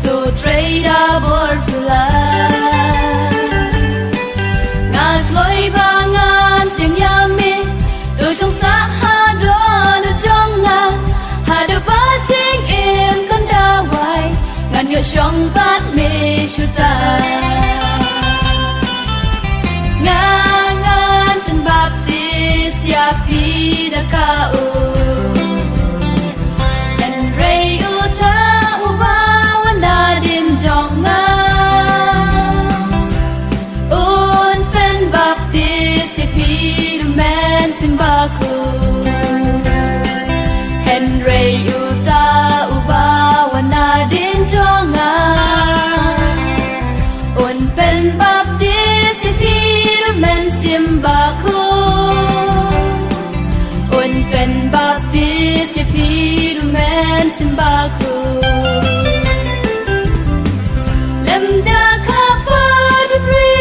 tu trader bor fla ngạt lối ba ngàn tiếng yami tu trong xã ha đó nu trong ngàn hà được ba chính im con đau hoài ngàn nhựa trong vắt mê chu ta ngàn ngàn tên baptist ya phi đã cao Simbaku Henry Uta Uba Wanadin Jonga Un Pen Baptist Firumen Simbaku Un Pen Baptist Firumen Simbaku Lemda Kapa Debris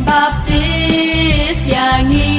Baptist yang